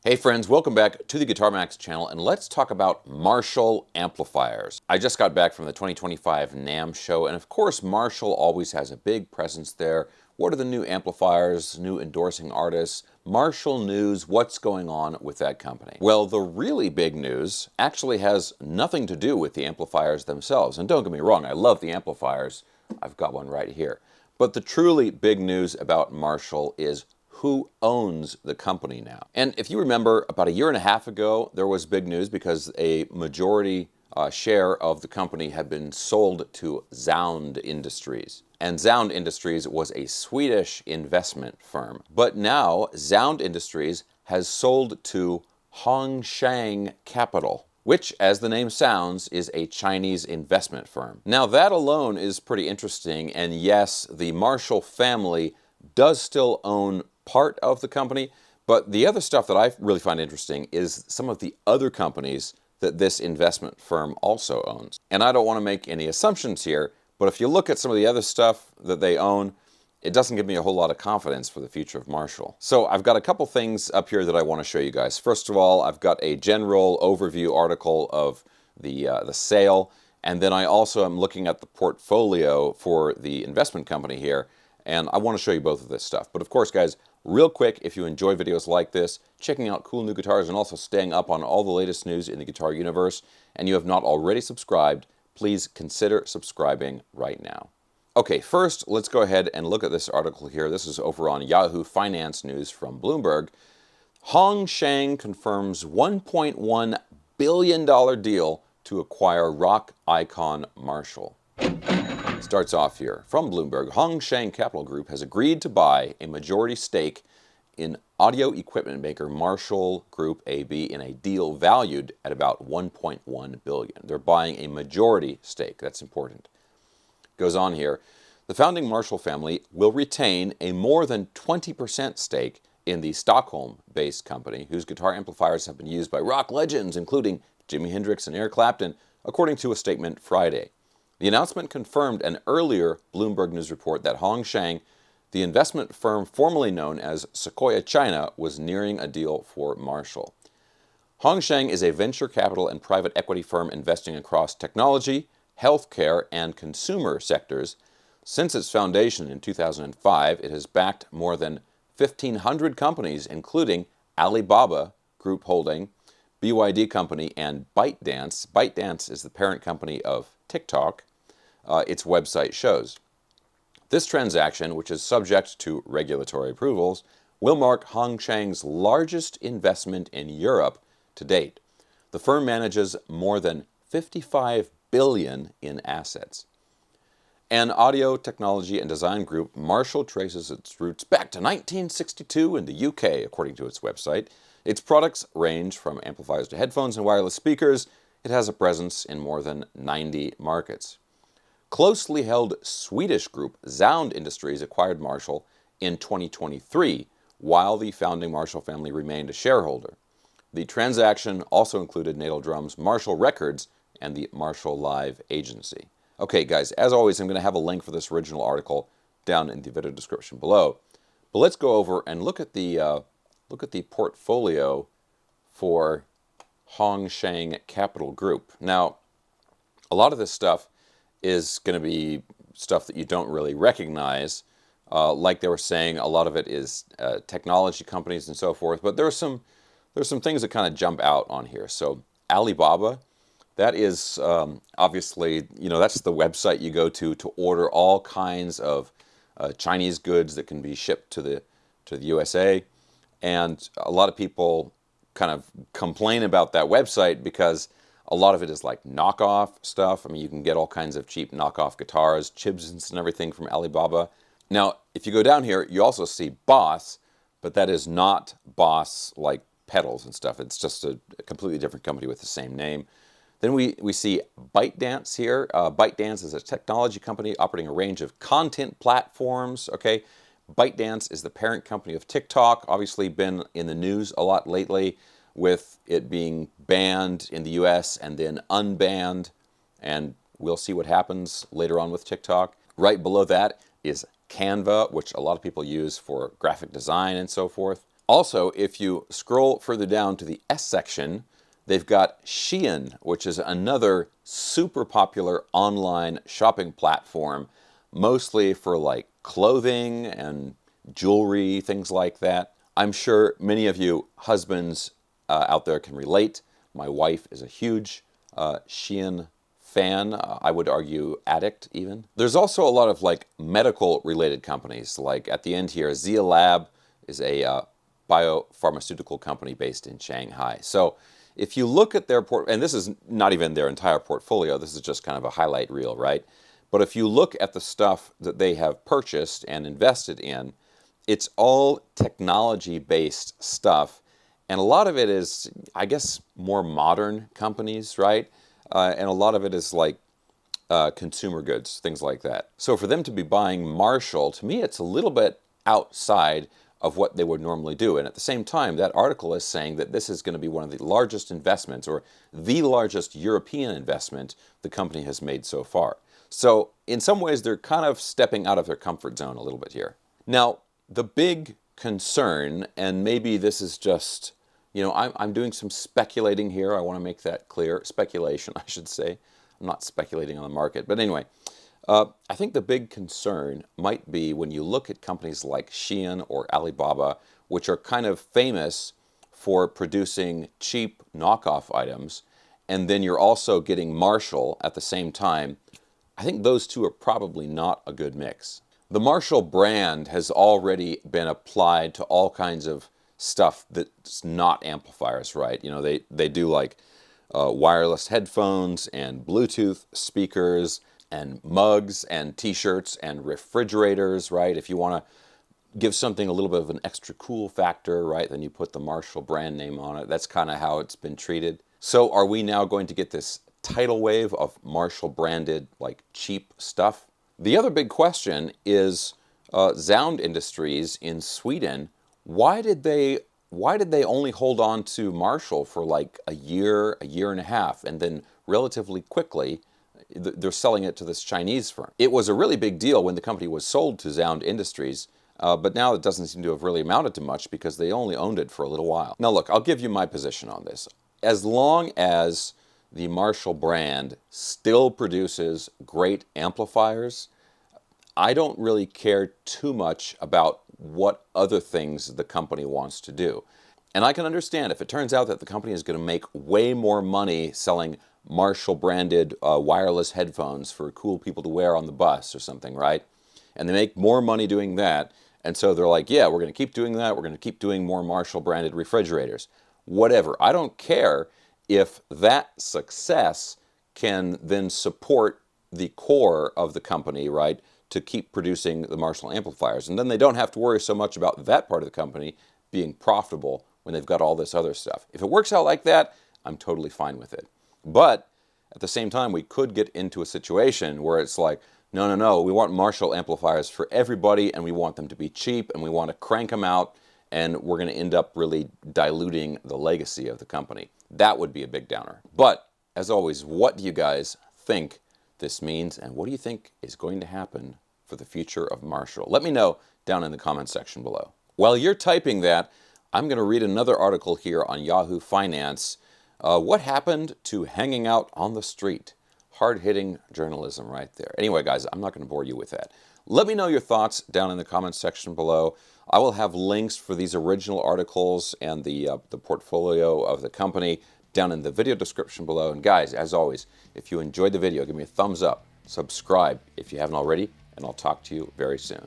Hey friends, welcome back to the Guitar Max channel, and let's talk about Marshall amplifiers. I just got back from the 2025 NAMM show, and of course Marshall always has a big presence there. What are the new amplifiers, new endorsing artists, Marshall news, what's going on with that company? Well, the really big news actually has nothing to do with the amplifiers themselves, and don't get me wrong, I love the amplifiers. I've got one right here. But the truly big news about Marshall is who owns the company now. And if you remember, about a year and a half ago, there was big news because a majority share of the company had been sold to Zound Industries. And Zound Industries was a Swedish investment firm. But now, Zound Industries has sold to Hongshang Capital, which, as the name sounds, is a Chinese investment firm. Now, that alone is pretty interesting, and yes, the Marshall family does still own part of the company, but the other stuff that I really find interesting is some of the other companies that this investment firm also owns. And I don't want to make any assumptions here, but if you look at some of the other stuff that they own, it doesn't give me a whole lot of confidence for the future of Marshall. So I've got a couple things up here that I want to show you guys. First of all, I've got a general overview article of the sale, and then I also am looking at the portfolio for the investment company here, and I want to show you both of this stuff. But of course, guys, real quick, if you enjoy videos like this, checking out cool new guitars and also staying up on all the latest news in the guitar universe, and you have not already subscribed, please consider subscribing right now. Okay, first, let's go ahead and look at this article here. This is over on Yahoo Finance News from Bloomberg. Hongshang confirms $1.1 billion deal to acquire rock icon Marshall. Starts off here. From Bloomberg, Hongshang Capital Group has agreed to buy a majority stake in audio equipment maker Marshall Group AB in a deal valued at about $1.1 billion. They're buying a majority stake. That's important. Goes on here. The founding Marshall family will retain a more than 20% stake in the Stockholm-based company, whose guitar amplifiers have been used by rock legends, including Jimi Hendrix and Eric Clapton, according to a statement Friday. The announcement confirmed an earlier Bloomberg News report that Hongshang, the investment firm formerly known as Sequoia China, was nearing a deal for Marshall. Hongshang is a venture capital and private equity firm investing across technology, healthcare, and consumer sectors. Since its foundation in 2005, it has backed more than 1,500 companies, including Alibaba Group Holding, BYD Company, and ByteDance. ByteDance is the parent company of TikTok. Its website shows. This transaction, which is subject to regulatory approvals, will mark Hongshang's largest investment in Europe to date. The firm manages more than $55 billion in assets. An audio technology and design group, Marshall traces its roots back to 1962 in the UK, according to its website. Its products range from amplifiers to headphones and wireless speakers. It has a presence in more than 90 markets. Closely held Swedish group Zound Industries acquired Marshall in 2023, while the founding Marshall family remained a shareholder. The transaction also included Natal Drum's Marshall Records and the Marshall Live Agency. Okay, guys, as always, I'm going to have a link for this original article down in the video description below. But let's go over and look at the portfolio for Hongshang Capital Group. Now, a lot of this stuff is going to be stuff that you don't really recognize. Like they were saying, a lot of it is technology companies and so forth. But there's some things that kind of jump out on here. So Alibaba, that is obviously, that's the website you go to order all kinds of Chinese goods that can be shipped to the USA. And a lot of people kind of complain about that website because a lot of it is like knockoff stuff. I mean, you can get all kinds of cheap knockoff guitars, Chibsons and everything from Alibaba. Now, if you go down here, you also see Boss, but that is not Boss like pedals and stuff. It's just a completely different company with the same name. Then we see ByteDance here. ByteDance is a technology company operating a range of content platforms, okay? ByteDance is the parent company of TikTok, obviously been in the news a lot lately with it being banned in the US and then unbanned, and we'll see what happens later on with TikTok. Right below that is Canva, which a lot of people use for graphic design and so forth. Also, if you scroll further down to the S section, they've got Shein, which is another super popular online shopping platform, mostly for like clothing and jewelry, things like that. I'm sure many of you husbands out there can relate. My wife is a huge Shein fan, I would argue addict even. There's also a lot of like medical related companies, like at the end here, Zia Lab is a biopharmaceutical company based in Shanghai. So if you look at their and this is not even their entire portfolio, this is just kind of a highlight reel, right? But if you look at the stuff that they have purchased and invested in, it's all technology-based stuff. And a lot of it is, I guess, more modern companies, right? And a lot of it is like consumer goods, things like that. So for them to be buying Marshall, to me, it's a little bit outside of what they would normally do. And at the same time, that article is saying that this is going to be one of the largest investments, or the largest European investment the company has made so far. So in some ways, they're kind of stepping out of their comfort zone a little bit here. Now, the big concern, and maybe this is just, I'm doing some speculating here. I want to make that clear. Speculation, I should say. I'm not speculating on the market. But anyway, I think the big concern might be when you look at companies like Shein or Alibaba, which are kind of famous for producing cheap knockoff items, and then you're also getting Marshall at the same time. I think those two are probably not a good mix. The Marshall brand has already been applied to all kinds of stuff that's not amplifiers, right? They do like wireless headphones and Bluetooth speakers and mugs and t-shirts and refrigerators, right? If you want to give something a little bit of an extra cool factor, right, then you put the Marshall brand name on it. That's kind of how it's been treated. So are we now going to get this tidal wave of Marshall branded like cheap stuff? The other big question is Sound Industries in Sweden. Why did they only hold on to Marshall for like a year and a half, and then relatively quickly they're selling it to this Chinese firm? It was a really big deal when the company was sold to Sound Industries, but now it doesn't seem to have really amounted to much because they only owned it for a little while. Now look, I'll give you my position on this. As long as the Marshall brand still produces great amplifiers, I don't really care too much about what other things the company wants to do. And I can understand if it turns out that the company is going to make way more money selling Marshall branded wireless headphones for cool people to wear on the bus or something, right? And they make more money doing that. And so they're like, yeah, we're going to keep doing that. We're going to keep doing more Marshall branded refrigerators. Whatever. I don't care if that success can then support the core of the company, right, to keep producing the Marshall amplifiers. And then they don't have to worry so much about that part of the company being profitable when they've got all this other stuff. If it works out like that, I'm totally fine with it. But at the same time, we could get into a situation where it's like, no, we want Marshall amplifiers for everybody, and we want them to be cheap, and we want to crank them out, and we're going to end up really diluting the legacy of the company. That would be a big downer. But as always, what do you guys think this means, and what do you think is going to happen for the future of Marshall? Let me know down in the comments section below. While you're typing that, I'm going to read another article here on Yahoo Finance. What happened to hanging out on the street? Hard-hitting journalism right there. Anyway, guys, I'm not going to bore you with that. Let me know your thoughts down in the comments section below. I will have links for these original articles and the portfolio of the company down in the video description below. And guys, as always, if you enjoyed the video, give me a thumbs up, subscribe if you haven't already, and I'll talk to you very soon.